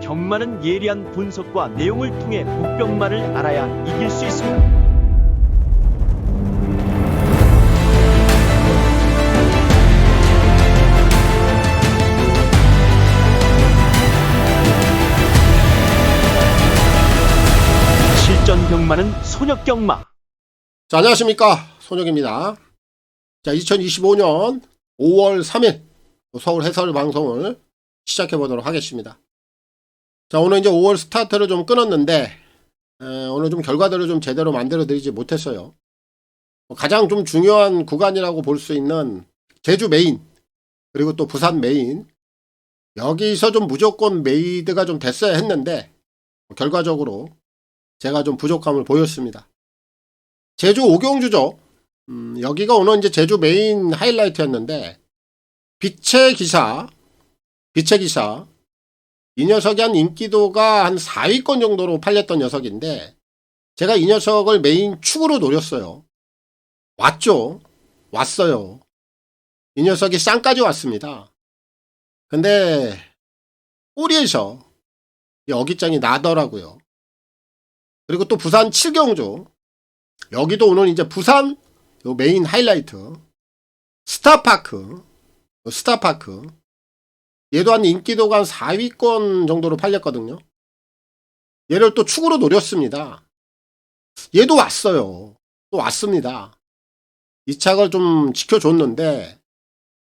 경마는 예리한 분석과 내용을 통해 복병마를 알아야 이길 수 있습니다. 실전 경마는 손혁경마. 자, 안녕하십니까, 손혁입니다. 자, 2025년 5월 3일 서울 해설 방송을 시작해 보도록 하겠습니다. 자, 오늘 이제 5월 스타트를 좀 끊었는데 오늘 좀 결과들을 좀 제대로 만들어 드리지 못했어요. 가장 좀 중요한 구간이라고 볼 수 있는 제주 메인 그리고 또 부산 메인, 여기서 좀 무조건 메이드가 좀 됐어야 했는데 결과적으로 제가 좀 부족함을 보였습니다. 제주 오경주죠. 여기가 오늘 이제 제주 메인 하이라이트였는데, 빛의 기사, 이 녀석이 한 인기도가 한 4위권 정도로 팔렸던 녀석인데, 제가 이 녀석을 메인 축으로 노렸어요. 왔어요. 이 녀석이 쌍까지 왔습니다. 근데 꼬리에서 어깃장이 나더라고요. 그리고 또 부산 7경주, 여기도 오늘 이제 부산 요 메인 하이라이트 스타파크, 얘도 한 인기도가 한 4위권 정도로 팔렸거든요. 얘를 또 축으로 노렸습니다. 얘도 왔어요. 또 왔습니다. 이 착을 좀 지켜줬는데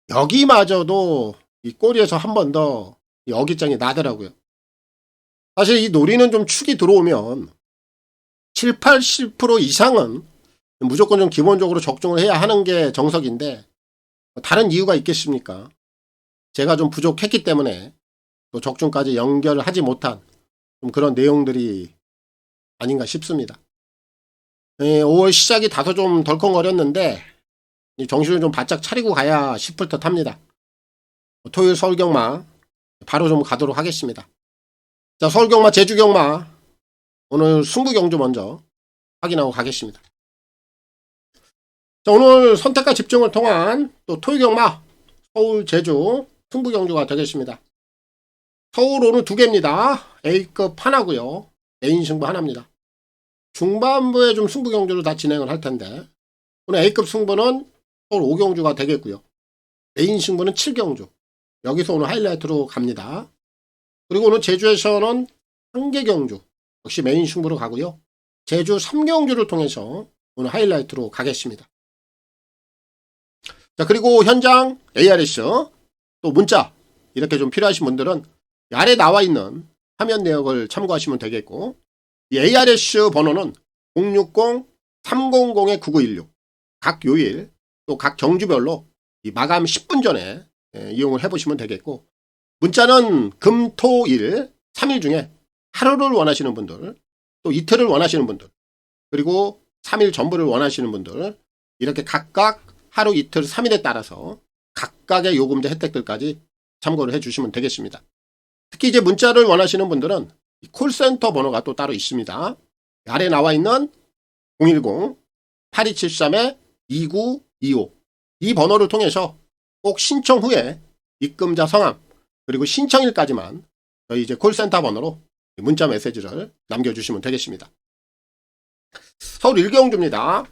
여기마저도 이 꼬리에서 한 번 더 어깃장이 나더라고요. 사실 이 놀이는 좀 축이 들어오면 7, 80% 이상은 무조건 좀 기본적으로 적중을 해야 하는 게 정석인데, 다른 이유가 있겠습니까? 제가 좀 부족했기 때문에 또 적중까지 연결을 하지 못한 좀 그런 내용들이 아닌가 싶습니다. 5월 시작이 다소 좀 덜컹거렸는데 정신을 좀 바짝 차리고 가야 싶을 듯 합니다. 토요일 서울경마 바로 좀 가도록 하겠습니다. 자, 서울경마, 제주경마 오늘 승부경주 먼저 확인하고 가겠습니다. 자, 오늘 선택과 집중을 통한 또 토요경마 서울, 제주 승부경주가 되겠습니다. 서울 오늘 2개입니다. A급 하나고요. 메인 승부 하나입니다. 중반부에 좀 승부경주로 다 진행을 할 텐데, 오늘 A급 승부는 서울 5경주가 되겠고요. 메인 승부는 7경주. 여기서 오늘 하이라이트로 갑니다. 그리고 오늘 제주에서는 한계경주 역시 메인 승부로 가고요. 제주 3경주를 통해서 오늘 하이라이트로 가겠습니다. 자, 그리고 현장 ARS 또 문자 이렇게 좀 필요하신 분들은 아래 나와 있는 화면 내역을 참고하시면 되겠고, 이 ARS 번호는 060-300-9916, 각 요일 또 각 경주별로 이 마감 10분 전에 이용을 해보시면 되겠고, 문자는 금, 토, 일 3일 중에 하루를 원하시는 분들, 또 이틀을 원하시는 분들, 그리고 3일 전부를 원하시는 분들, 이렇게 각각 하루, 이틀, 3일에 따라서 각각의 요금제 혜택들까지 참고를 해주시면 되겠습니다. 특히 이제 문자를 원하시는 분들은 콜센터 번호가 또 따로 있습니다. 아래 나와 있는 010-8273-2925, 이 번호를 통해서 꼭 신청 후에 입금자 성함 그리고 신청일까지만 저희 이제 콜센터 번호로 문자 메시지를 남겨주시면 되겠습니다. 서울 1경주입니다.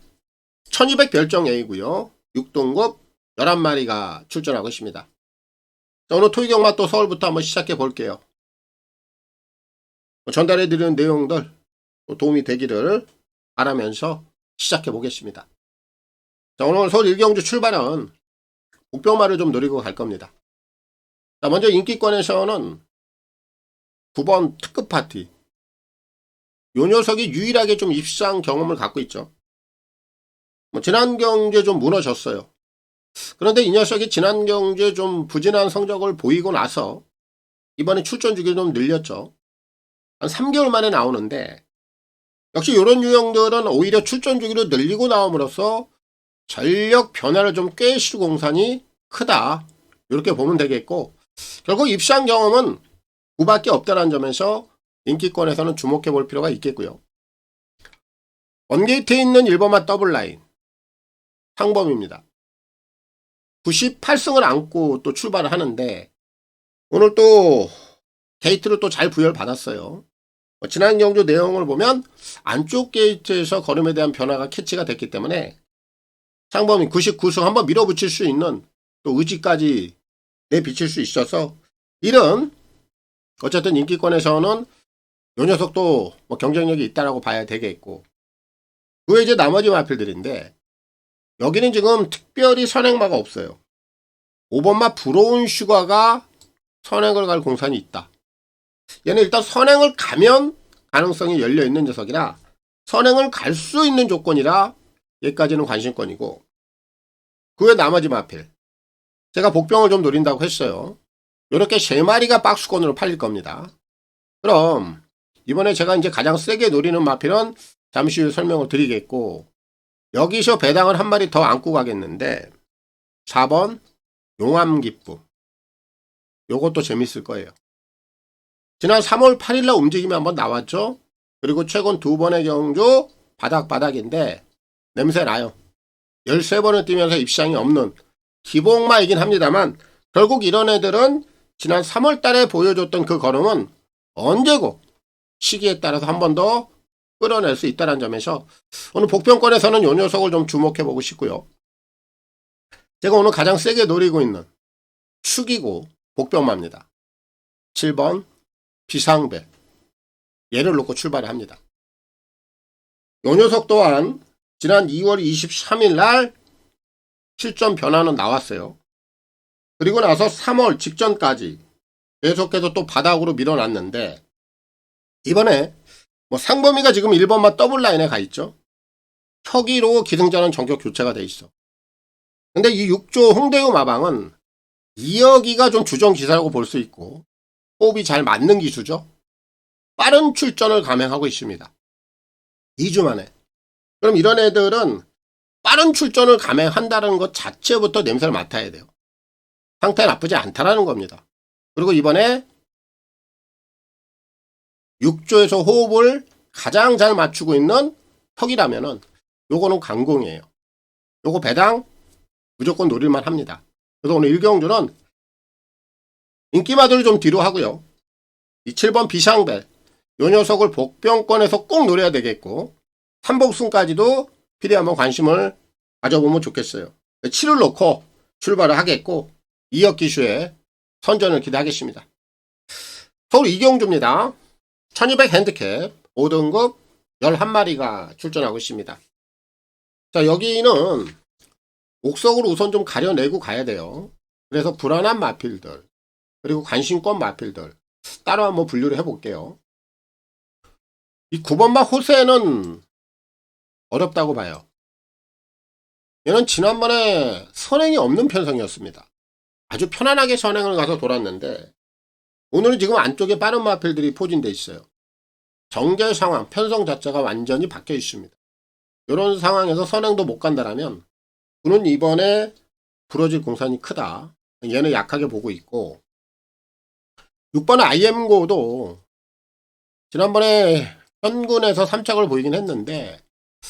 1200 별정 A고요. 6등급 11마리가 출전하고 있습니다. 자, 오늘 토요경마 또 서울부터 한번 시작해 볼게요. 전달해 드리는 내용들 도움이 되기를 바라면서 시작해 보겠습니다. 자, 오늘 서울 1경주 출발은 복병마를 좀 노리고 갈 겁니다. 자, 먼저 인기권에서는 9번 특급 파티. 요 녀석이 유일하게 좀 입상 경험을 갖고 있죠. 지난 경주에 좀 무너졌어요. 그런데 이 녀석이 지난 경주에 좀 부진한 성적을 보이고 나서 이번에 출전 주기를 좀 늘렸죠. 한 3개월 만에 나오는데, 역시 이런 유형들은 오히려 출전 주기를 늘리고 나옴으로써 전력 변화를 좀 꾀실 공산이 크다, 이렇게 보면 되겠고, 결국 입상 경험은 9밖에 없다는 점에서 인기권에서는 주목해 볼 필요가 있겠고요. 원게이트에 있는 1번마 더블라인 상범입니다. 98승을 안고 또 출발을 하는데, 오늘 또 게이트를 또 잘 부여받았어요. 지난 경주 내용을 보면 안쪽 게이트에서 걸음에 대한 변화가 캐치가 됐기 때문에 상범이 99승 한번 밀어붙일 수 있는 또 의지까지 내비칠 수 있어서 이런 어쨌든 인기권에서는 요 녀석도 뭐 경쟁력이 있다라고 봐야 되겠고, 그 외에 이제 나머지 마필들인데 여기는 지금 특별히 선행마가 없어요. 5번마 부러운 슈가가 선행을 갈 공산이 있다. 얘는 일단 선행을 가면 가능성이 열려있는 녀석이라 선행을 갈 수 있는 조건이라 얘까지는 관심권이고, 그 외 나머지 마필 제가 복병을 좀 노린다고 했어요. 이렇게 3마리가 박스권으로 팔릴 겁니다. 그럼 이번에 제가 이제 가장 세게 노리는 마필은 잠시 후에 설명을 드리겠고, 여기서 배당을 한 마리 더 안고 가겠는데 4번 용암기쁨, 요것도 재밌을 거예요. 지난 3월 8일날 움직임이 한번 나왔죠. 그리고 최근 2번의 경주 바닥인데 냄새 나요. 13번을 뛰면서 입상이 없는 기복마이긴 합니다만 결국 이런 애들은 지난 3월 달에 보여줬던 그 걸음은 언제고 시기에 따라서 한 번 더 끌어낼 수 있다는 점에서 오늘 복병권에서는 이 녀석을 좀 주목해보고 싶고요. 제가 오늘 가장 세게 노리고 있는 축이고 복병마입니다. 7번 비상배, 얘를 놓고 출발을 합니다. 이 녀석 또한 지난 2월 23일 날 실전 변화는 나왔어요. 그리고 나서 3월 직전까지 계속해서 또 바닥으로 밀어놨는데 이번에 뭐 상범이가 지금 1번마 더블라인에 가 있죠. 혁이로 기승전은 전격 교체가 돼 있어. 근데 이 6조 홍대우 마방은 2여기가 좀 주전 기사라고 볼 수 있고 호흡이 잘 맞는 기수죠. 빠른 출전을 감행하고 있습니다. 2주 만에. 그럼 이런 애들은 빠른 출전을 감행한다는 것 자체부터 냄새를 맡아야 돼요. 상태 나쁘지 않다라는 겁니다. 그리고 이번에 6조에서 호흡을 가장 잘 맞추고 있는 혁이라면은 요거는 강공이에요. 요거 배당 무조건 노릴만 합니다. 그래서 오늘 1경주는 인기마들을 좀 뒤로 하고요. 이 7번 비상벨, 요 녀석을 복병권에서 꼭 노려야 되겠고 3복승까지도 필히 한번 관심을 가져보면 좋겠어요. 7을 놓고 출발을 하겠고 2역 기수의 선전을 기대하겠습니다. 서울 2경주입니다. 1200 핸드캡 5등급 11마리가 출전하고 있습니다. 자, 여기는 옥석으로 우선 좀 가려내고 가야 돼요. 그래서 불안한 마필들 그리고 관심권 마필들 따로 한번 분류를 해볼게요. 이 9번마 호세는 어렵다고 봐요. 얘는 지난번에 선행이 없는 편성이었습니다. 아주 편안하게 선행을 가서 돌았는데 오늘은 지금 안쪽에 빠른 마필들이 포진되어 있어요. 정제 상황, 편성 자체가 완전히 바뀌어 있습니다. 이런 상황에서 선행도 못 간다라면 그는 이번에 부러질 공산이 크다. 얘는 약하게 보고 있고 6번 IM고도 지난번에 현군에서 3착을 보이긴 했는데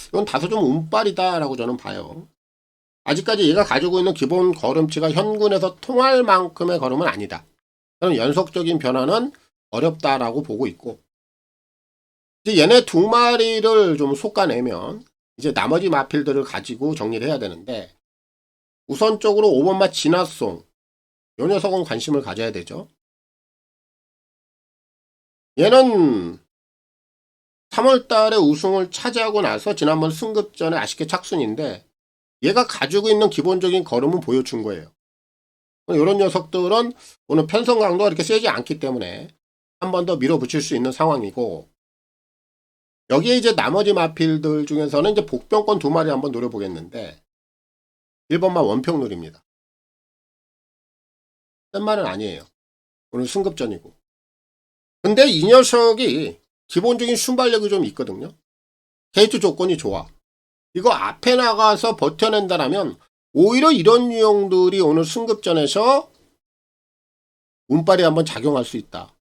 이건 다소 좀 운빨이다라고 저는 봐요. 아직까지 얘가 가지고 있는 기본 걸음치가 현군에서 통할 만큼의 걸음은 아니다. 저는 연속적인 변화는 어렵다라고 보고 있고 이제 얘네 2마리를 좀 솎아내면 이제 나머지 마필들을 가지고 정리를 해야 되는데 우선적으로 5번마 진화송 요 녀석은 관심을 가져야 되죠. 얘는 3월달에 우승을 차지하고 나서 지난번 승급전에 아쉽게 착순인데 얘가 가지고 있는 기본적인 걸음은 보여준 거예요. 이런 녀석들은 오늘 편성 강도가 이렇게 세지 않기 때문에 한 번 더 밀어붙일 수 있는 상황이고 여기에 이제 나머지 마필들 중에서는 이제 복병권 2마리 한번 노려보겠는데 1번마 원평놀입니다. 센 말은 아니에요. 오늘 승급전이고. 근데 이 녀석이 기본적인 순발력이 좀 있거든요. 게이트 조건이 좋아. 이거 앞에 나가서 버텨낸다라면 오히려 이런 유형들이 오늘 승급전에서 운빨이 한번 작용할 수 있다.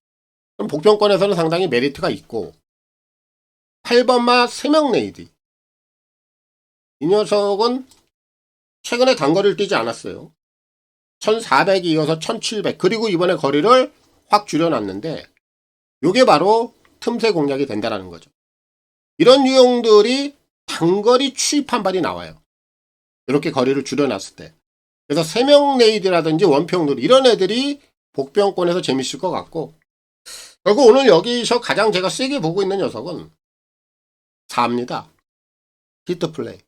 그럼 복병권에서는 상당히 메리트가 있고 8번마 세명레이디 이 녀석은 최근에 단거리를 뛰지 않았어요. 1400이 이어서 1700 그리고 이번에 거리를 확 줄여놨는데 요게 바로 틈새 공략이 된다라는 거죠. 이런 유형들이 단거리 추입 한 발이 나와요. 이렇게 거리를 줄여놨을 때. 그래서 세명 레이드라든지 원평들 이런 애들이 복병권에서 재밌을 것 같고, 결국 오늘 여기서 가장 제가 세게 보고 있는 녀석은 4입니다. 히트 플레이.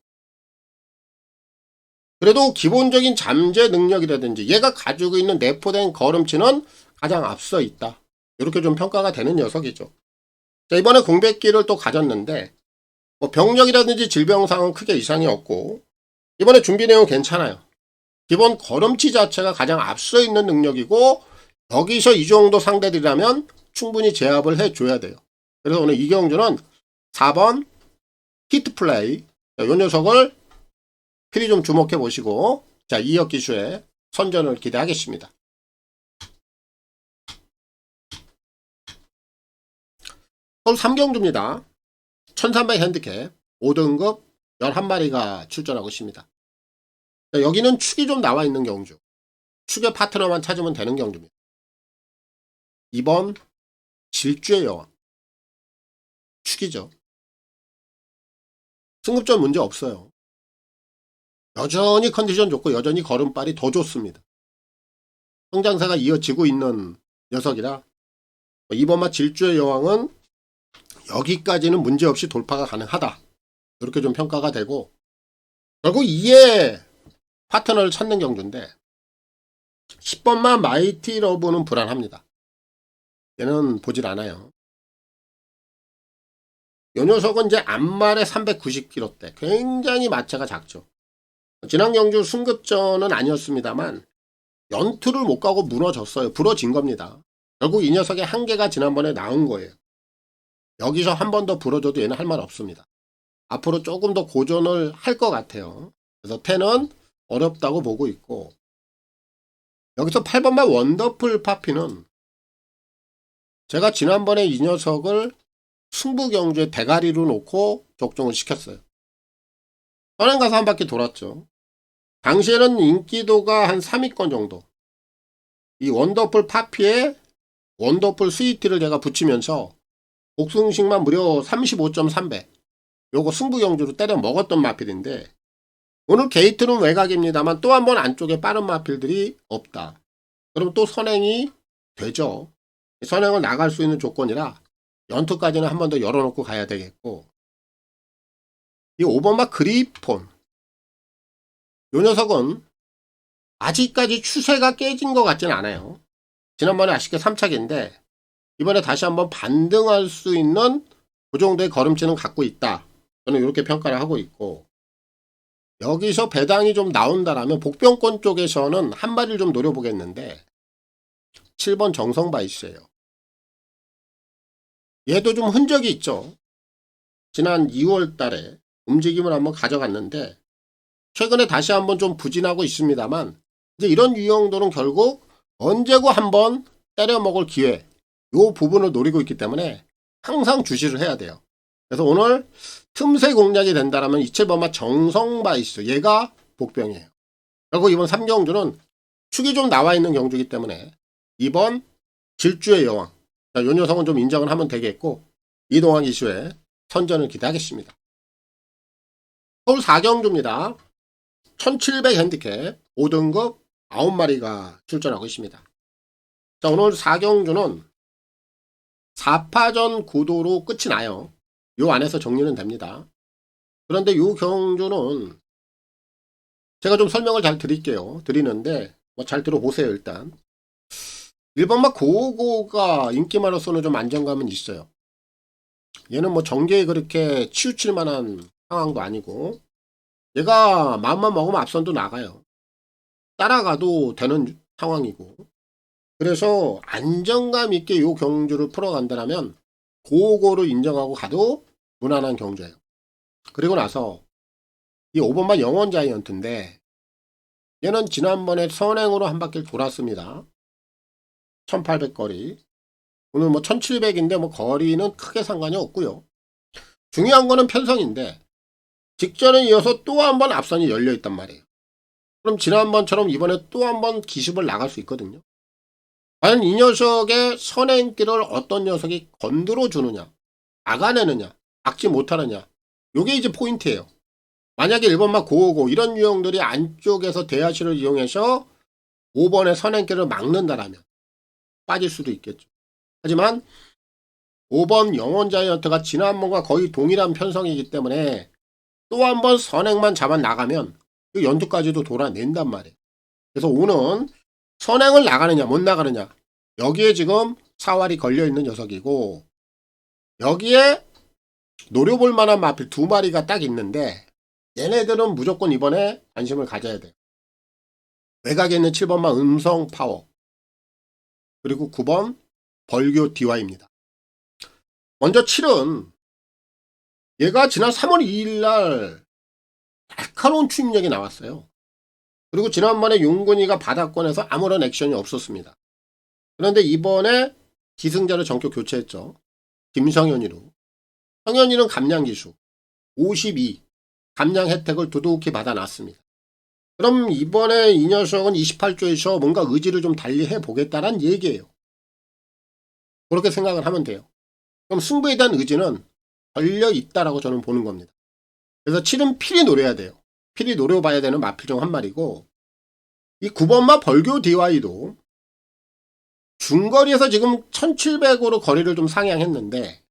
그래도 기본적인 잠재 능력이라든지 얘가 가지고 있는 내포된 걸음치는 가장 앞서 있다. 이렇게 좀 평가가 되는 녀석이죠. 자, 이번에 공백기를 또 가졌는데 뭐 병력이라든지 질병상은 크게 이상이 없고 이번에 준비 내용 괜찮아요. 기본 걸음치 자체가 가장 앞서 있는 능력이고 여기서 이 정도 상대들이라면 충분히 제압을 해줘야 돼요. 그래서 오늘 이경주는 4번 히트 플레이. 자, 이 녀석을 필히 좀 주목해 보시고 자 2역 기수의 선전을 기대하겠습니다. 서울 3경주입니다. 1300 핸디캡 5등급 11마리가 출전하고 있습니다. 자, 여기는 축이 좀 나와 있는 경주. 축의 파트너만 찾으면 되는 경주입니다. 2번 질주의 여왕. 축이죠. 승급전 문제 없어요. 여전히 컨디션 좋고 여전히 걸음발이 더 좋습니다. 성장세가 이어지고 있는 녀석이라 2번마 질주의 여왕은 여기까지는 문제없이 돌파가 가능하다. 이렇게 좀 평가가 되고 결국 2의 파트너를 찾는 경주인데 10번마 마이티 러브는 불안합니다. 얘는 보질 않아요. 이 녀석은 이제 앞말에 390kg대 굉장히 마차가 작죠. 지난 경주 승급전은 아니었습니다만 연투를 못 가고 무너졌어요. 부러진 겁니다. 결국 이 녀석의 한계가 지난번에 나온 거예요. 여기서 한 번 더 부러져도 얘는 할 말 없습니다. 앞으로 조금 더 고전을 할 것 같아요. 그래서 10은 어렵다고 보고 있고 여기서 8번만 원더풀 파피는 제가 지난번에 이 녀석을 승부경주에 대가리로 놓고 적중을 시켰어요. 선행 가서 한 바퀴 돌았죠. 당시에는 인기도가 한 3위권 정도. 이 원더풀 파피에 원더풀 스위티를 제가 붙이면서 복승식만 무려 35.3배. 요거 승부경주로 때려 먹었던 마필인데 오늘 게이트는 외곽입니다만 또 한 번 안쪽에 빠른 마필들이 없다. 그럼 또 선행이 되죠. 선행을 나갈 수 있는 조건이라 연투까지는 한 번 더 열어놓고 가야 되겠고 이 5번마 그리폰 요 녀석은 아직까지 추세가 깨진 것 같진 않아요. 지난번에 아쉽게 3착인데 이번에 다시 한번 반등할 수 있는 그 정도의 걸음치는 갖고 있다. 저는 이렇게 평가를 하고 있고 여기서 배당이 좀 나온다라면 복병권 쪽에서는 한 마리를 좀 노려보겠는데 7번 정성바이스예요. 얘도 좀 흔적이 있죠. 지난 2월 달에 움직임을 한번 가져갔는데 최근에 다시 한번 좀 부진하고 있습니다만 이제 이런 유형들은 결국 언제고 한번 때려먹을 기회 요 부분을 노리고 있기 때문에 항상 주시를 해야 돼요. 그래서 오늘 틈새 공략이 된다라면 이체범마 정성바이스 얘가 복병이에요. 그리고 이번 3경주는 축이 좀 나와 있는 경주이기 때문에 2번 질주의 여왕 자, 요 녀석은 좀 인정을 하면 되겠고 이동환 기수의 선전을 기대하겠습니다. 서울 4경주입니다. 1700 핸디캡 5등급 9마리가 출전하고 있습니다. 자, 오늘 4경주는 4파전 구도로 끝이 나요. 요 안에서 정리는 됩니다. 그런데 요 경주는 제가 좀 설명을 잘 드리는데 뭐 잘 들어보세요. 일단 1번마 고고가 인기만으로서는 좀 안정감은 있어요. 얘는 뭐 전개에 그렇게 치우칠 만한 상황도 아니고 얘가 마음만 먹으면 앞선도 나가요. 따라가도 되는 상황이고 그래서 안정감 있게 요 경주를 풀어간다면 고고로 인정하고 가도 무난한 경주예요. 그리고 나서 이 5번만 영원 자이언트인데 얘는 지난번에 선행으로 한 바퀴를 돌았습니다. 1800거리 오늘 뭐 1700인데 뭐 거리는 크게 상관이 없고요. 중요한 거는 편성인데 직전에 이어서 또 한 번 앞선이 열려 있단 말이에요. 그럼 지난번처럼 이번에 또 한 번 기습을 나갈 수 있거든요. 과연 이 녀석의 선행기를 어떤 녀석이 건드려 주느냐, 막아내느냐, 막지 못하느냐. 요게 이제 포인트예요. 만약에 1번만 고오고 이런 유형들이 안쪽에서 대하시를 이용해서 5번의 선행기를 막는다라면 빠질 수도 있겠죠. 하지만 5번 영원 자이언트가 지난번과 거의 동일한 편성이기 때문에 또 한 번 선행만 잡아 나가면 그 연두까지도 돌아낸단 말이에요. 그래서 5는 선행을 나가느냐 못 나가느냐, 여기에 지금 사활이 걸려있는 녀석이고, 여기에 노려볼 만한 마필 2마리가 딱 있는데 얘네들은 무조건 이번에 관심을 가져야 돼요. 외곽에 있는 7번만 음성 파워, 그리고 9번 벌교 DY입니다. 먼저 7은 얘가 지난 3월 2일날 날카로운 추임력이 나왔어요. 그리고 지난번에 윤근이가 바닥권에서 아무런 액션이 없었습니다. 그런데 이번에 기승자를 전격 교체했죠. 김성현이로. 성현이는 감량기수 52 감량 혜택을 두둑히 받아놨습니다. 그럼 이번에 이 녀석은 28조에서 뭔가 의지를 좀 달리 해보겠다는 얘기예요. 그렇게 생각을 하면 돼요. 그럼 승부에 대한 의지는 걸려있다라고 저는 보는 겁니다. 그래서 7은 필히 노려야 돼요. 필히 노려봐야 되는 마필 중 한 마리고, 이 9번마 벌교 DY도 중거리에서 지금 1700으로 거리를 좀 상향했는데,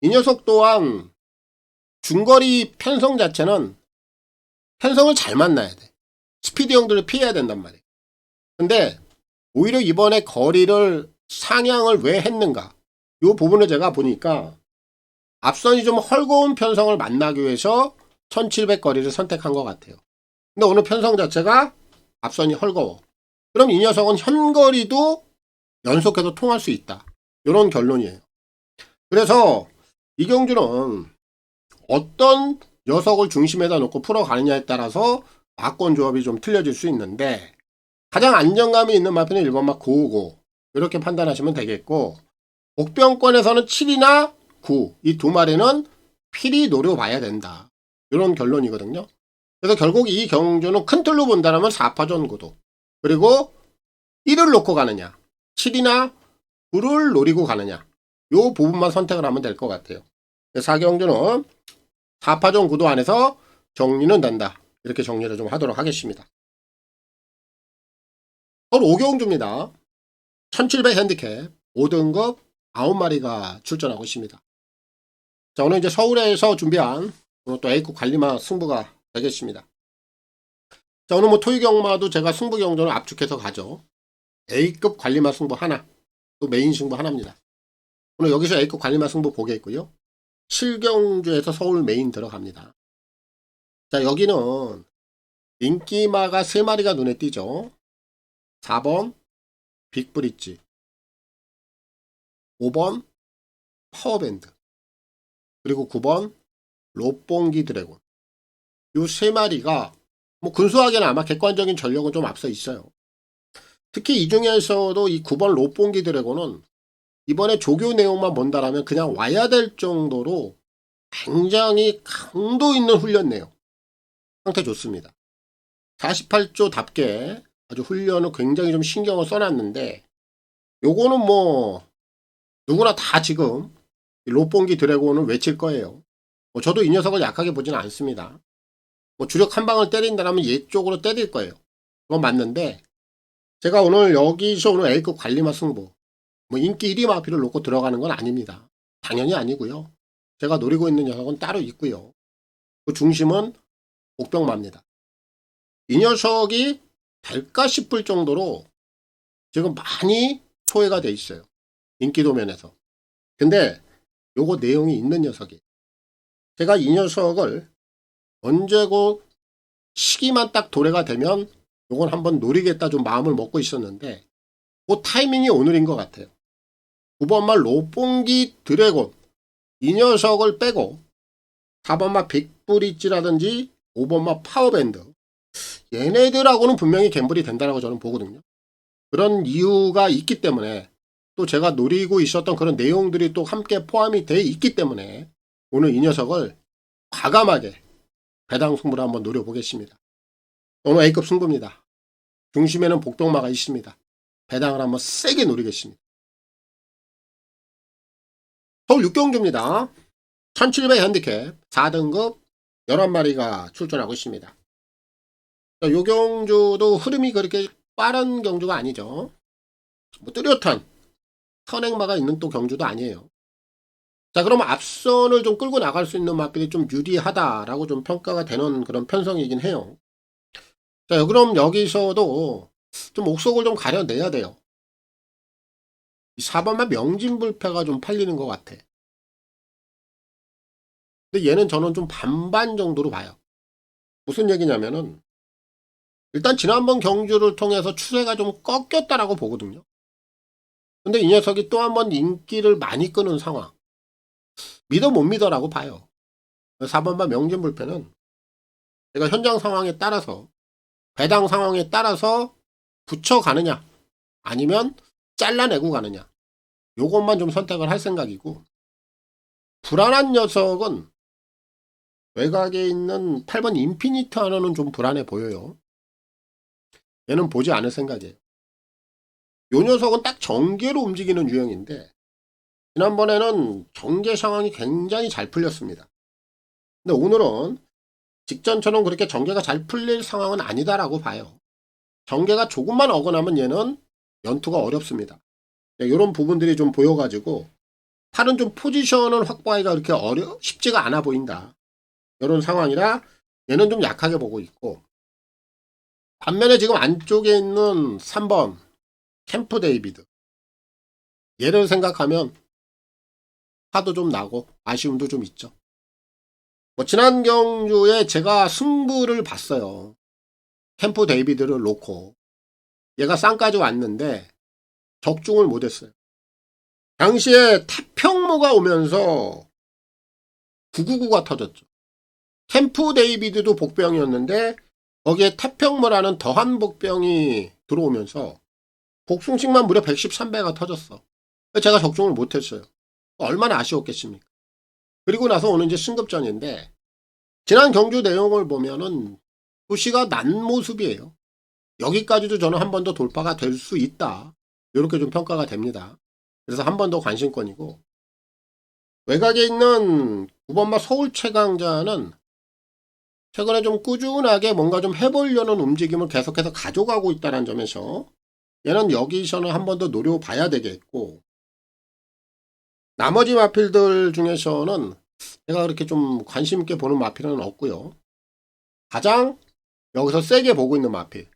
이 녀석 또한 중거리 편성 자체는 편성을 잘 만나야 돼. 스피드 형들을 피해야 된단 말이에요. 근데 오히려 이번에 거리를 상향을 왜 했는가, 이 부분을 제가 보니까 앞선이 좀 헐거운 편성을 만나기 위해서 1700 거리를 선택한 것 같아요. 근데 오늘 편성 자체가 앞선이 헐거워. 그럼 이 녀석은 현거리도 연속해서 통할 수 있다. 이런 결론이에요. 그래서 이경주는 어떤 녀석을 중심에다 놓고 풀어가느냐에 따라서 마권 조합이 좀 틀려질 수 있는데, 가장 안정감이 있는 마표는 1번마 955 이렇게 판단하시면 되겠고, 복병권에서는 7이나 9 이 두 마리는 필히 노려봐야 된다. 이런 결론이거든요. 그래서 결국 이 경주는 큰 틀로 본다면 4파전 구도, 그리고 1을 놓고 가느냐 7이나 9를 노리고 가느냐, 이 부분만 선택을 하면 될 것 같아요. 4경주는 4파전 구도 안에서 정리는 된다. 이렇게 정리를 좀 하도록 하겠습니다. 서울 5경주입니다. 1700 핸디캡 5등급 9마리가 출전하고 있습니다. 자, 오늘 이제 서울에서 준비한 또 A급 관리마 승부가 되겠습니다. 자, 오늘 뭐 토익경마도 제가 승부 경전을 압축해서 가죠. A급 관리마 승부 하나, 또 메인 승부 하나입니다. 오늘 여기서 A급 관리마 승부 보겠고요. 7경주에서 서울 메인 들어갑니다. 자, 여기는 인기마가 3마리가 눈에 띄죠. 4번 빅브릿지, 5번 파워밴드, 그리고 9번 롯봉기 드래곤. 요 3마리가 뭐 근소하게는 아마 객관적인 전력은 좀 앞서 있어요. 특히 이 중에서도 이 9번 롯봉기 드래곤은 이번에 조교 내용만 본다라면 그냥 와야 될 정도로 굉장히 강도 있는 훈련 내용. 상태 좋습니다. 48조답게 아주 훈련을 굉장히 좀 신경을 써놨는데, 요거는 뭐 누구나 다 지금 롯봉기 드래곤을 외칠 거예요. 뭐 저도 이 녀석을 약하게 보지는 않습니다. 뭐 주력 한 방을 때린다면 얘 쪽으로 때릴 거예요. 그건 맞는데, 제가 오늘 여기서 오늘 A급 관리마 승부, 뭐 인기 1위 마피를 놓고 들어가는 건 아닙니다. 당연히 아니고요. 제가 노리고 있는 녀석은 따로 있고요. 그 중심은 복병마입니다. 이 녀석이 될까 싶을 정도로 지금 많이 소외가 돼 있어요. 인기도 면에서. 근데 요거 내용이 있는 녀석이에요. 제가 이 녀석을 언제고 시기만 딱 도래가 되면 요건 한번 노리겠다 좀 마음을 먹고 있었는데, 그 타이밍이 오늘인 것 같아요. 9번마 롯봉기 드래곤 이 녀석을 빼고 4번마 빅브릿지라든지 5번마 파워밴드, 얘네들하고는 분명히 갬블이 된다고 저는 보거든요. 그런 이유가 있기 때문에, 또 제가 노리고 있었던 그런 내용들이 또 함께 포함이 돼 있기 때문에 오늘 이 녀석을 과감하게 배당 승부를 한번 노려보겠습니다. 오늘 A급 승부입니다. 중심에는 복병마가 있습니다. 배당을 한번 세게 노리겠습니다. 서울 6경주입니다. 1700 핸디캡 4등급 11마리가 출전하고 있습니다. 요 경주도 흐름이 그렇게 빠른 경주가 아니죠. 뭐 뚜렷한 선행마가 있는 또 경주도 아니에요. 자, 그럼 앞선을 좀 끌고 나갈 수 있는 마필이 좀 유리하다라고 좀 평가가 되는 그런 편성이긴 해요. 자, 그럼 여기서도 좀 옥석을 좀 가려내야 돼요. 4번만 명진불패가 좀 팔리는 것 같아. 근데 얘는 저는 좀 반반 정도로 봐요. 무슨 얘기냐면은 일단 지난번 경주를 통해서 추세가 좀 꺾였다라고 보거든요. 근데 이 녀석이 또 한 번 인기를 많이 끄는 상황. 믿어 못 믿어라고 봐요. 4번만 명진불패는 제가 현장 상황에 따라서 배당 상황에 따라서 붙여가느냐 아니면 잘라내고 가느냐 요것만 좀 선택을 할 생각이고, 불안한 녀석은 외곽에 있는 8번 인피니트 하나는 좀 불안해 보여요. 얘는 보지 않을 생각이에요. 요 녀석은 딱 전개로 움직이는 유형인데 지난번에는 전개 상황이 굉장히 잘 풀렸습니다. 근데 오늘은 직전처럼 그렇게 전개가 잘 풀릴 상황은 아니다라고 봐요. 전개가 조금만 어긋나면 얘는 연투가 어렵습니다. 이런 부분들이 좀 보여가지고 팔은 좀 포지션을 확보하기가 그렇게 쉽지가 않아 보인다. 이런 상황이라 얘는 좀 약하게 보고 있고, 반면에 지금 안쪽에 있는 3번 캠프 데이비드, 얘를 생각하면 화도 좀 나고 아쉬움도 좀 있죠. 뭐 지난 경주에 제가 승부를 봤어요. 캠프 데이비드를 놓고 얘가 쌍까지 왔는데 적중을 못했어요. 당시에 태평모가 오면서 999가 터졌죠. 캠프 데이비드도 복병이었는데 거기에 태평모라는 더한 복병이 들어오면서 복숭식만 무려 113배가 터졌어. 제가 적중을 못했어요. 얼마나 아쉬웠겠습니까? 그리고 나서 오는 이제 승급전인데 지난 경주 내용을 보면은 도시가 난 모습이에요. 여기까지도 저는 한 번 더 돌파가 될 수 있다. 이렇게 좀 평가가 됩니다. 그래서 한 번 더 관심권이고, 외곽에 있는 9번마 서울 최강자는 최근에 좀 꾸준하게 뭔가 좀 해보려는 움직임을 계속해서 가져가고 있다는 점에서 얘는 여기서는 한 번 더 노려봐야 되겠고, 나머지 마필들 중에서는 제가 그렇게 좀 관심 있게 보는 마필은 없고요. 가장 여기서 세게 보고 있는 마필,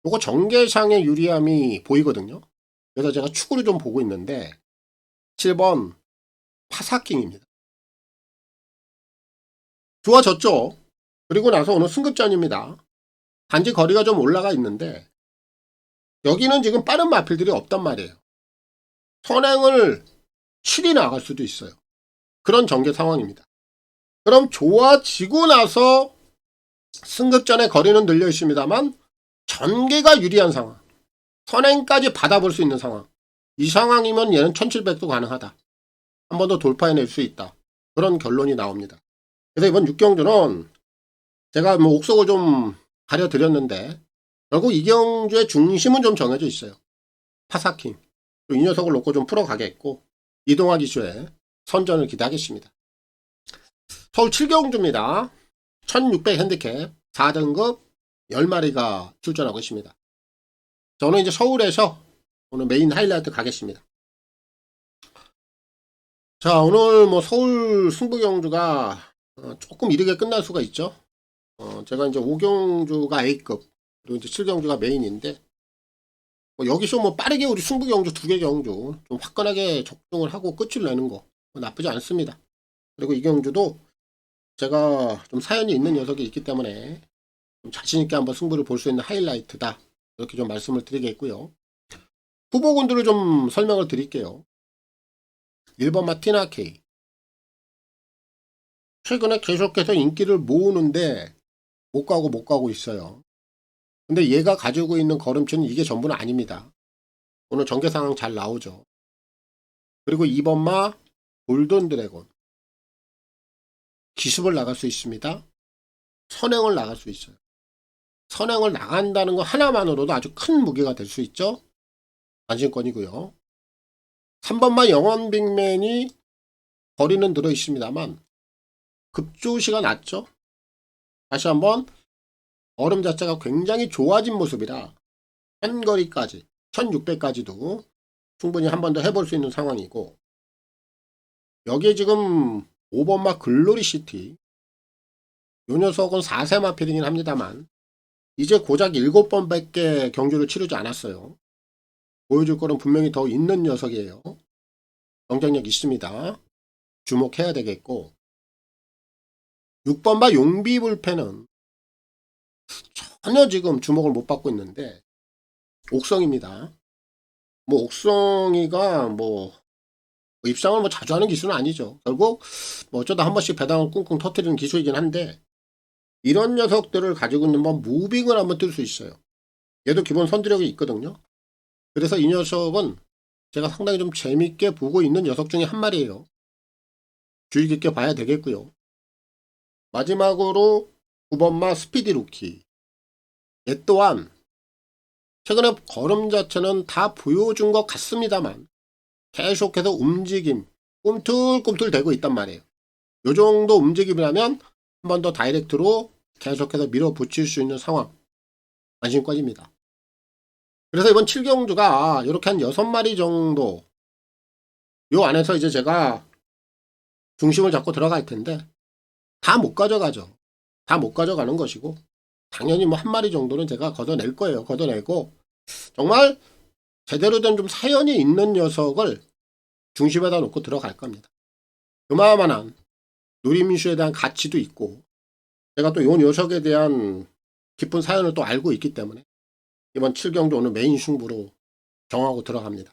요거 전개상의 유리함이 보이거든요. 그래서 제가 축구를 좀 보고 있는데 7번 파사킹입니다. 좋아졌죠. 그리고 나서 오늘 승급전입니다. 단지 거리가 좀 올라가 있는데 여기는 지금 빠른 마필들이 없단 말이에요. 선행을 7이 나갈 수도 있어요. 그런 전개 상황입니다. 그럼 좋아지고 나서 승급전의 거리는 늘려 있습니다만 전개가 유리한 상황, 선행까지 받아볼 수 있는 상황, 이 상황이면 얘는 1700도 가능하다. 한 번 더 돌파해낼 수 있다. 그런 결론이 나옵니다. 그래서 이번 6경주는 제가 뭐 옥석을 좀 가려드렸는데 결국 이 경주의 중심은 좀 정해져 있어요. 파사킹. 이 녀석을 놓고 좀 풀어가겠고, 이동학 이슈에 선전을 기대하겠습니다. 서울 7경주입니다. 1600 핸디캡 4등급 10마리가 출전하고 있습니다. 저는 이제 서울에서 오늘 메인 하이라이트 가겠습니다. 자, 오늘 뭐 서울 승부경주가 조금 이르게 끝날 수가 있죠. 제가 이제 5경주가 A급, 그리고 이제 7경주가 메인인데, 여기서 뭐 빠르게 우리 승부경주 2개 경주 좀 화끈하게 적중을 하고 끝을 내는 거 나쁘지 않습니다. 그리고 이 경주도 제가 좀 사연이 있는 녀석이 있기 때문에 좀 자신있게 한번 승부를 볼 수 있는 하이라이트다. 이렇게 좀 말씀을 드리겠고요. 후보군들을 좀 설명을 드릴게요. 1번 마티나 K. 최근에 계속해서 인기를 모으는데 못 가고 있어요. 근데 얘가 가지고 있는 걸음치는 이게 전부는 아닙니다. 오늘 전개 상황 잘 나오죠. 그리고 2번마 골든 드래곤. 기습을 나갈 수 있습니다. 선행을 나갈 수 있어요. 선행을 나간다는 거 하나만으로도 아주 큰 무게가 될 수 있죠. 안심권이고요. 3번마 영원 빅맨이 거리는 들어 있습니다만 급조시가 낮죠. 다시 한번 얼음 자체가 굉장히 좋아진 모습이라 현거리까지 1600까지도 충분히 한 번 더 해볼 수 있는 상황이고, 여기에 지금 5번마 글로리시티 요 녀석은 4세 마필이긴 합니다만 이제 고작 7번밖에 경주를 치르지 않았어요. 보여줄 거는 분명히 더 있는 녀석이에요. 경쟁력 있습니다. 주목해야 되겠고, 6번마 용비불패는 전혀 지금 주목을 못 받고 있는데 옥성입니다. 뭐 옥성이가 뭐 입상을 뭐 자주 하는 기술은 아니죠. 결국 뭐 어쩌다 한 번씩 배당을 꿍꿍 터뜨리는 기술이긴 한데, 이런 녀석들을 가지고 있는 뭐 무빙을 한번 뜰 수 있어요. 얘도 기본 선두력이 있거든요. 그래서 이 녀석은 제가 상당히 좀 재밌게 보고 있는 녀석 중에 한 마리예요. 주의 깊게 봐야 되겠고요. 마지막으로 9번마 스피디 루키. 얘 또한 최근에 걸음 자체는 다 보여준 것 같습니다만 계속해서 움직임 꿈틀꿈틀 되고 있단 말이에요. 요 정도 움직임이라면 한 번 더 다이렉트로 계속해서 밀어붙일 수 있는 상황. 안심권입니다. 그래서 이번 7경주가 이렇게 한 6마리 정도 요 안에서 이제 제가 중심을 잡고 들어갈 텐데 다 못 가져가죠. 다 못 가져가는 것이고, 당연히 뭐 한 마리 정도는 제가 걷어낼 거예요. 걷어내고 정말 제대로 된 좀 사연이 있는 녀석을 중심에다 놓고 들어갈 겁니다. 그만한 누리민수에 대한 가치도 있고, 제가 또 요 녀석에 대한 깊은 사연을 또 알고 있기 때문에 이번 7경주 오늘 메인 승부로 정하고 들어갑니다.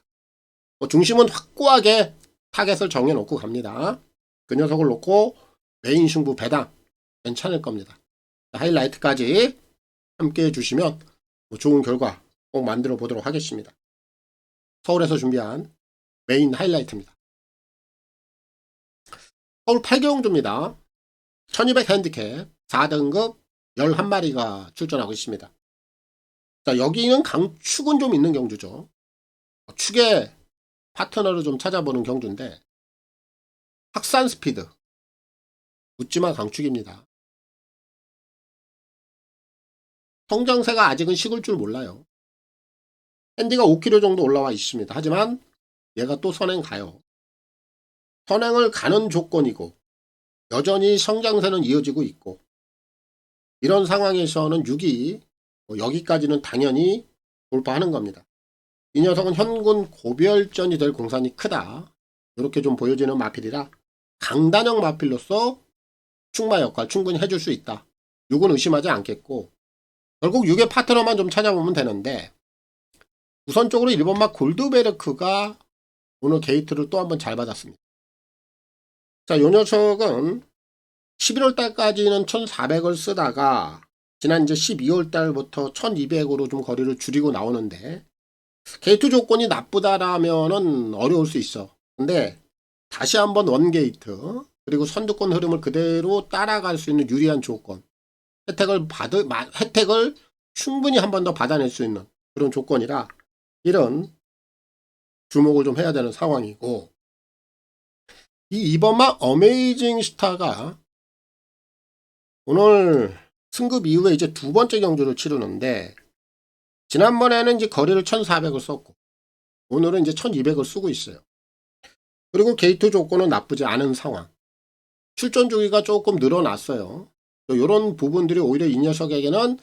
중심은 확고하게 타겟을 정해놓고 갑니다. 그 녀석을 놓고 메인 승부 배당 괜찮을 겁니다. 하이라이트까지 함께 해주시면 좋은 결과 꼭 만들어 보도록 하겠습니다. 서울에서 준비한 메인 하이라이트입니다. 서울 8경주입니다. 1200 핸디캡 4등급 11마리가 출전하고 있습니다. 자, 여기는 강축은 좀 있는 경주죠. 축의 파트너를 좀 찾아보는 경주인데, 학산 스피드 묻지마 강축입니다. 성장세가 아직은 식을 줄 몰라요. 핸디가 5kg 정도 올라와 있습니다. 하지만 얘가 또 선행 가요. 선행을 가는 조건이고 여전히 성장세는 이어지고 있고, 이런 상황에서는 6위 여기까지는 당연히 돌파하는 겁니다. 이 녀석은 현군 고별전이 될 공산이 크다, 이렇게 좀 보여지는 마필이라 강단형 마필로서 축마 역할 충분히 해줄 수 있다. 6은 의심하지 않겠고, 결국 6의 파트너만 좀 찾아보면 되는데, 우선적으로 1번마 골드베르크가 오늘 게이트를 또 한번 잘 받았습니다. 자, 요 녀석은 11월 달까지는 1400을 쓰다가 지난 이제 12월 달부터 1200으로 좀 거리를 줄이고 나오는데, 게이트 조건이 나쁘다라면은 어려울 수 있어. 근데 다시 한번 원게이트 그리고 선두권 흐름을 그대로 따라갈 수 있는 유리한 조건, 혜택을 충분히 한 번 더 받아낼 수 있는 그런 조건이라 이런 주목을 좀 해야 되는 상황이고, 이 2번마 어메이징 스타가 오늘 승급 이후에 이제 두 번째 경주를 치르는데, 지난번에는 이제 거리를 1400을 썼고 오늘은 이제 1200을 쓰고 있어요. 그리고 게이트 조건은 나쁘지 않은 상황. 출전 주기가 조금 늘어났어요. 이런 부분들이 오히려 이 녀석에게는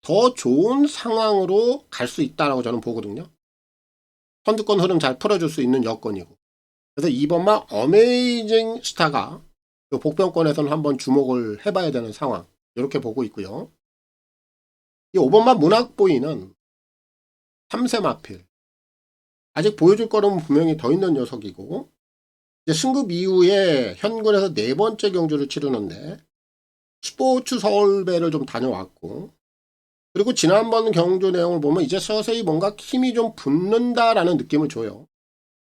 더 좋은 상황으로 갈 수 있다고 저는 보거든요. 선두권 흐름 잘 풀어줄 수 있는 여건이고. 그래서 2번마 어메이징 스타가 복병권에서는 한번 주목을 해봐야 되는 상황, 이렇게 보고 있고요. 이 5번마 문학보이는 3세 마필, 아직 보여줄 거는 분명히 더 있는 녀석이고, 이제 승급 이후에 현군에서 네 번째 경주를 치르는데 스포츠 서울배를 좀 다녀왔고, 그리고 지난번 경주 내용을 보면 이제 서서히 뭔가 힘이 좀 붙는다라는 느낌을 줘요.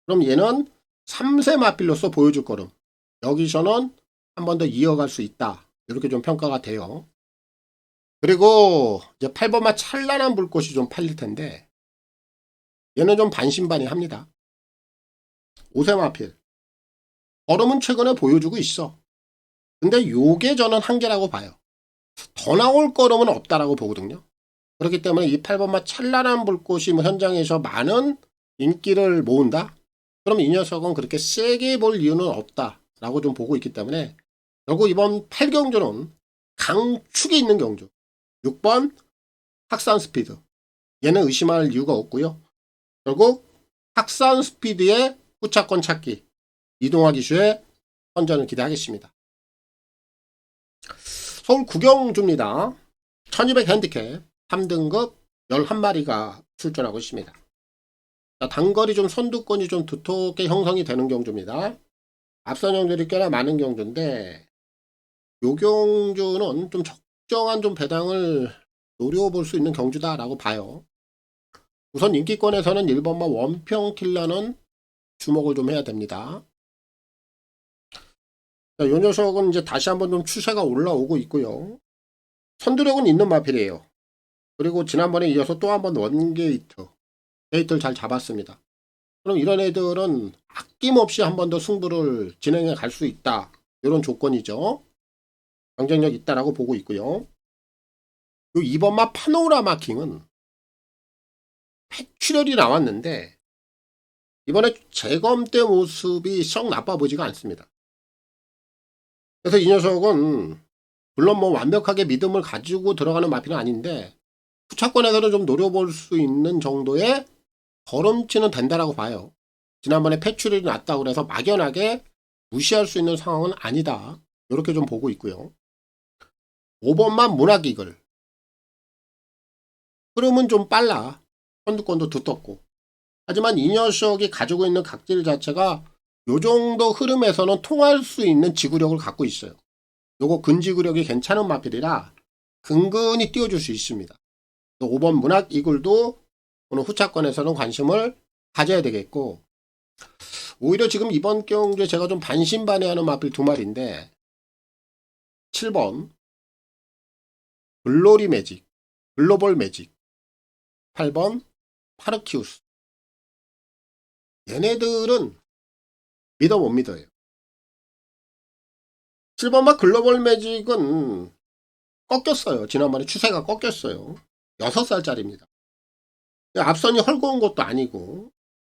그럼 얘는 3세 마필로서 보여줄 거름, 여기서는 한 번 더 이어갈 수 있다, 이렇게 좀 평가가 돼요. 그리고 이제 8번마 찬란한 불꽃이 좀 팔릴 텐데, 얘는 좀 반신반의합니다. 5세 마필. 걸음은 최근에 보여주고 있어. 근데 요게 저는 한계라고 봐요. 더 나올 걸음은 없다라고 보거든요. 그렇기 때문에 이 8번마 찬란한 불꽃이 뭐 현장에서 많은 인기를 모은다? 그럼 이 녀석은 그렇게 세게 볼 이유는 없다라고 좀 보고 있기 때문에 결국 이번 8경주는 강축이 있는 경주. 6번 학산 스피드. 얘는 의심할 이유가 없고요. 결국 학산 스피드의 후차권 찾기. 이동화 기수의 선전을 기대하겠습니다. 서울 구경주입니다. 1200 핸디캡 3등급 11마리가 출전하고 있습니다. 자, 단거리 좀 선두권이 좀 두텁게 형성이 되는 경주입니다. 앞선 경주들이 꽤나 많은 경주인데 요 경주는 좀 적정한 좀 배당을 노려볼 수 있는 경주다라고 봐요. 우선 인기권에서는 1번마 원평킬러는 주목을 좀 해야 됩니다. 자, 요 녀석은 이제 다시 한번 좀 추세가 올라오고 있고요. 선두력은 있는 마필이에요. 그리고 지난번에 이어서 또 한번 게이트를 잘 잡았습니다. 그럼 이런 애들은 아낌없이 한 번 더 승부를 진행해 갈 수 있다. 이런 조건이죠. 경쟁력 있다라고 보고 있고요. 요 2번마 파노라마 킹은 폐출혈이 나왔는데 이번에 재검대 모습이 썩 나빠 보이지가 않습니다. 그래서 이 녀석은 물론 뭐 완벽하게 믿음을 가지고 들어가는 마필은 아닌데 후차권에서는 좀 노려볼 수 있는 정도의 걸음치는 된다라고 봐요. 지난번에 폐출혈이 났다고 그래서 막연하게 무시할 수 있는 상황은 아니다. 이렇게 좀 보고 있고요. 5번만 문학이글. 흐름은 좀 빨라. 선두권도 두텁고. 하지만 이 녀석이 가지고 있는 각질 자체가 요 정도 흐름에서는 통할 수 있는 지구력을 갖고 있어요. 요거 근지구력이 괜찮은 마필이라 근근히 띄워줄 수 있습니다. 5번 문학 이글도 오늘 후차권에서는 관심을 가져야 되겠고, 오히려 지금 이번 경주에 제가 좀 반신반의하는 마필 두 마리인데 7번 글로리 매직, 글로벌 매직, 8번 파르키우스. 얘네들은 믿어 못 믿어요. 7번마 글로벌 매직은 꺾였어요. 지난번에 추세가 꺾였어요. 6살짜리입니다. 앞선이 헐거운 것도 아니고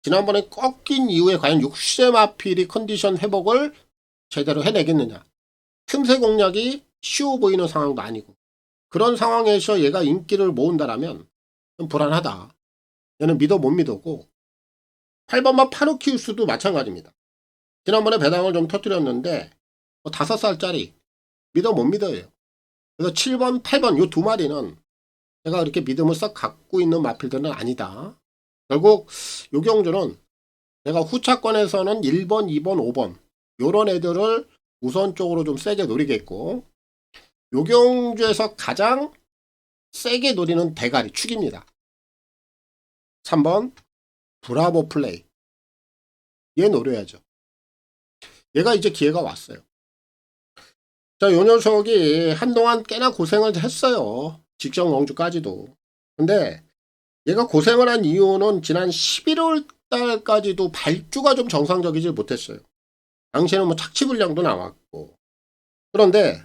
지난번에 꺾인 이후에 과연 6세 마필이 컨디션 회복을 제대로 해내겠느냐. 틈새 공략이 쉬워 보이는 상황도 아니고 그런 상황에서 얘가 인기를 모은다라면 좀 불안하다. 얘는 믿어 못 믿었고 8번마 파르키우스도 마찬가지입니다. 지난번에 배당을 좀 터뜨렸는데 5살짜리 믿어 못 믿어요. 그래서 7번, 8번 이 두 마리는 제가 그렇게 믿음을 썩 갖고 있는 마필들은 아니다. 결국 요 경주는 내가 후차권에서는 1번, 2번, 5번 요런 애들을 우선적으로 좀 세게 노리겠고 요 경주에서 가장 세게 노리는 대가리 축입니다. 3번 브라보 플레이. 얘 노려야죠. 얘가 이제 기회가 왔어요. 자, 요 녀석이 한동안 꽤나 고생을 했어요. 직전 경주까지도. 근데 얘가 고생을 한 이유는 지난 11월 달까지도 발주가 좀 정상적이지 못했어요. 당시에는 뭐 착취 불량도 나왔고. 그런데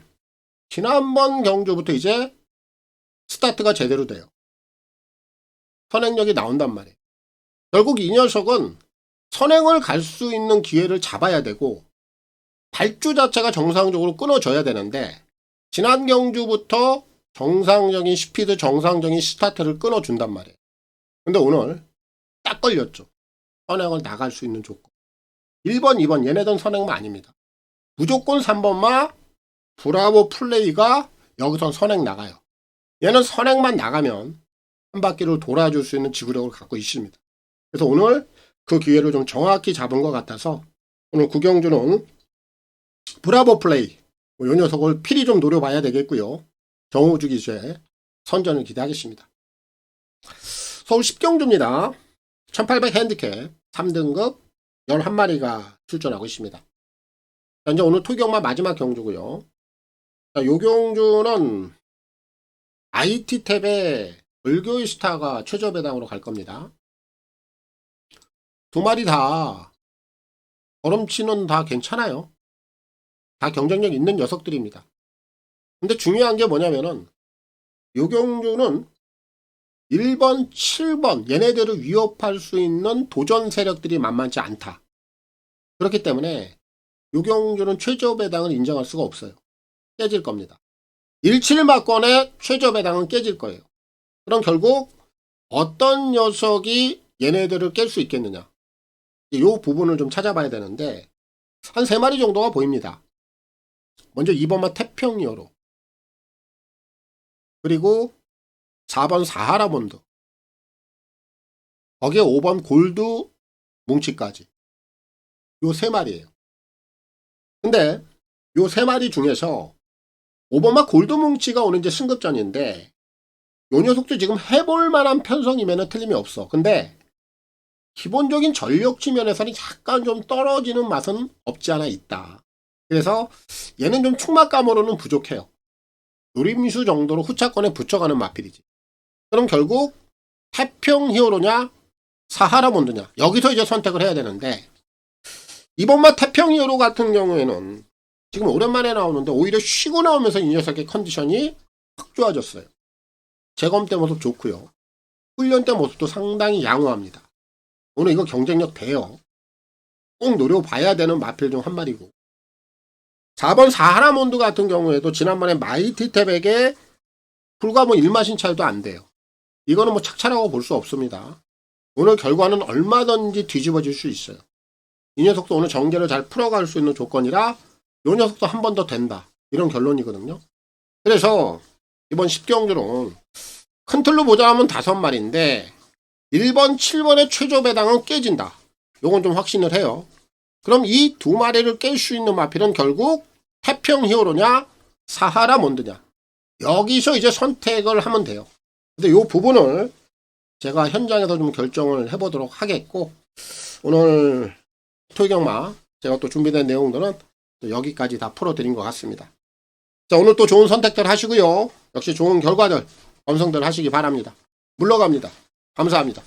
지난번 경주부터 이제 스타트가 제대로 돼요. 선행력이 나온단 말이에요. 결국 이 녀석은 선행을 갈 수 있는 기회를 잡아야 되고 발주 자체가 정상적으로 끊어져야 되는데 지난 경주부터 정상적인 스피드, 정상적인 스타트를 끊어준단 말이에요. 근데 오늘 딱 걸렸죠. 선행을 나갈 수 있는 조건. 1번, 2번 얘네들은 선행만 아닙니다. 무조건 3번만 브라보 플레이가 여기선 선행 나가요. 얘는 선행만 나가면 한 바퀴를 돌아줄 수 있는 지구력을 갖고 있습니다. 그래서 오늘 그 기회를 좀 정확히 잡은 것 같아서 오늘 구경주는 브라보 플레이 이 녀석을 필히 좀 노려봐야 되겠고요. 정우주 기수의 선전을 기대하겠습니다. 서울 10경주입니다. 1800 핸디캡 3등급 11마리가 출전하고 있습니다. 현재 오늘 토경마 마지막 경주고요. 자, 요 경주는 IT 탭에 을교의 스타가 최저 배당으로 갈 겁니다. 두 마리 다 걸음치는 다 괜찮아요. 다 경쟁력 있는 녀석들입니다. 근데 중요한 게 뭐냐면은 요경주는 1번, 7번 얘네들을 위협할 수 있는 도전 세력들이 만만치 않다. 그렇기 때문에 요경주는 최저 배당을 인정할 수가 없어요. 깨질 겁니다. 17막권의 최저 배당은 깨질 거예요. 그럼 결국 어떤 녀석이 얘네들을 깰 수 있겠느냐. 이 부분을 좀 찾아봐야 되는데 한 3마리 정도가 보입니다. 먼저 2번마 태평이어로, 그리고 4번 사하라몬드, 거기에 5번 골드 뭉치까지 요 3마리예요. 근데 요 3마리 중에서 5번마 골드 뭉치가 오는 이제 승급전인데 요 녀석도 지금 해볼 만한 편성이면 틀림이 없어. 근데 기본적인 전력 지면에서는 약간 좀 떨어지는 맛은 없지 않아 있다. 그래서 얘는 좀 축막감으로는 부족해요. 노림수 정도로 후차권에 붙여가는 마필이지. 그럼 결국 태평 히어로냐 사하라몬드냐 여기서 이제 선택을 해야 되는데 이번만 태평 히어로 같은 경우에는 지금 오랜만에 나오는데 오히려 쉬고 나오면서 이 녀석의 컨디션이 확 좋아졌어요. 재검 때 모습 좋고요. 훈련 때 모습도 상당히 양호합니다. 오늘 이거 경쟁력 돼요. 꼭 노려봐야 되는 마필 중 한 마리고. 4번 사하라몬드 같은 경우에도 지난번에 마이티 탭에게 불과 뭐 1마신 차이도 안 돼요. 이거는 뭐 착차라고 볼 수 없습니다. 오늘 결과는 얼마든지 뒤집어질 수 있어요. 이 녀석도 오늘 전개를 잘 풀어갈 수 있는 조건이라 이 녀석도 한 번 더 된다. 이런 결론이거든요. 그래서 이번 10경주는 큰 틀로 보자면 5마리인데 1번, 7번의 최저 배당은 깨진다. 요건 좀 확신을 해요. 그럼 이 2마리를 깰 수 있는 마필은 결국 태평 히어로냐 사하라몬드냐 여기서 이제 선택을 하면 돼요. 근데 요 부분을 제가 현장에서 좀 결정을 해보도록 하겠고 오늘 토익경마 제가 또 준비된 내용들은 여기까지 다 풀어드린 것 같습니다. 자, 오늘 또 좋은 선택들 하시고요. 역시 좋은 결과들 완성들 하시기 바랍니다. 물러갑니다. 감사합니다.